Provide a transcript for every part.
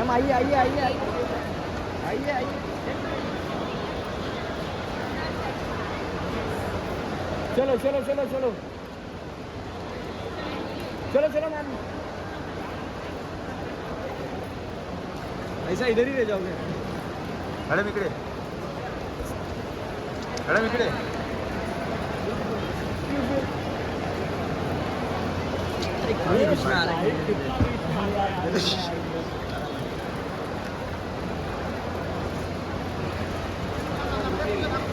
Ma'am आइए आइए आइए आइए आइए आइए चलो चलो चलो चलो चलो चलो मैम ऐसा इधर ही रह जाओगे मॅडम इकडे मॅडम इकडे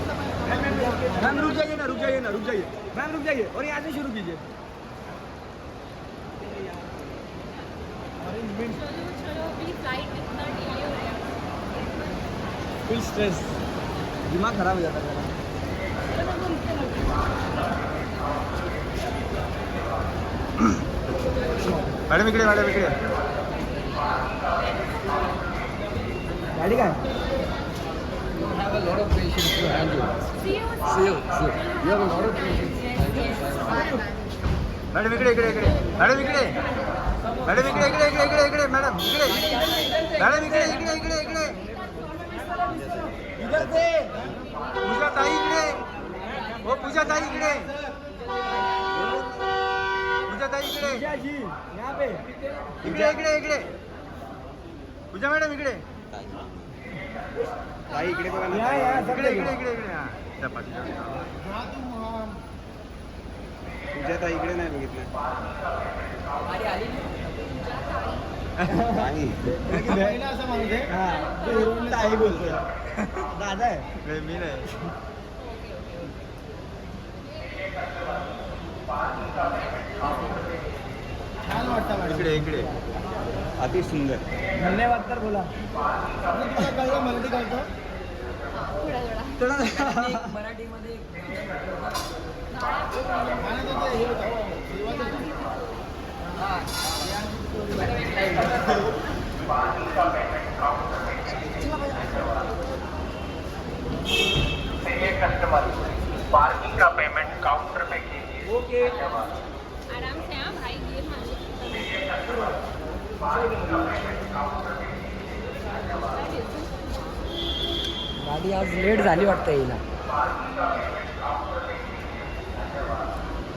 मैम रुक जाइए ना रुक जाइए ना रुक जाइए मैम रुक जाइए और यहाँ से शुरू कीजिए फुल स्ट्रेस दिमाग खराब हो जाता है मॅडम इकडे मॅडम इकडे गाड़ी का You have a lot of patience to handle. See you. You have a lot of patience. Madam इकडे इकडे इकडे मॅडम इकडे मॅडम इकडे इकडे इकडे इकडे इकडे मॅडम इकडे मॅडम इकडे इकडे इकडे इकडे इधर से पूजा ताई इकडे हो पूजा ताई इकडे पूजा ताई इकडे पूजा जी यहाँ पे इकडे इकडे इकडे पूजा मॅडम इकडे ताई इकडे बघा ना या, सब इकडे जगह. इकडे इकडे इकडे हा चपाती पूजा ताई इकडे नाही बघितलं नाही पहिला असं माणूस आहे हा तो हिरोईनला ताई बोलतोय दादा आहे नाही, मी नाही छान वाटतं मॅडम इकडे इकडे अति सुंदर धन्यवाद तर बोला तुला कळलं मराठी कळतं मराठीमध्ये कस्टमर पार्किंग का पेमेंट काउंटर पे कीजिए ओके आराम से हाँ भाई ये गाडी आज लेट झाली वाटतं येईला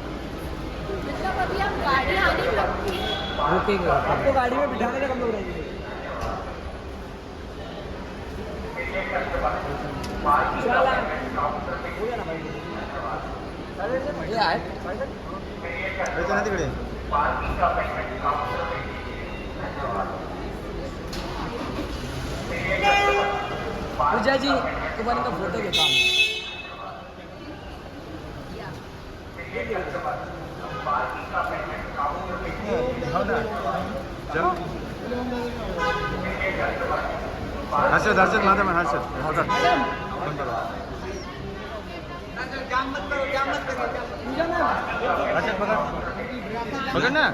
मतलब अभी आप गाड़ी आने लगती है रुकेगा आपको गाड़ी में बिठाने का हम लोग रहेंगे चला हो गया ना भाई हे आहे येतो ना तिकडे पूजाजी तुम्हाला का फोटो घेतो आम्ही हो ना चल हर्षद हर्षद माझा म्हण हर्षद फोन करू पूजा मैम हर्षद बघा बघा ना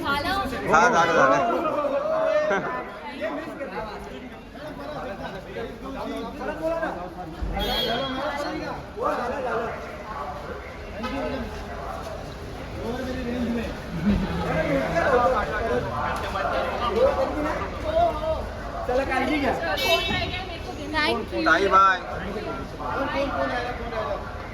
झालं हा झालं झालं चला काळजी घ्या थँक यू ताई बाय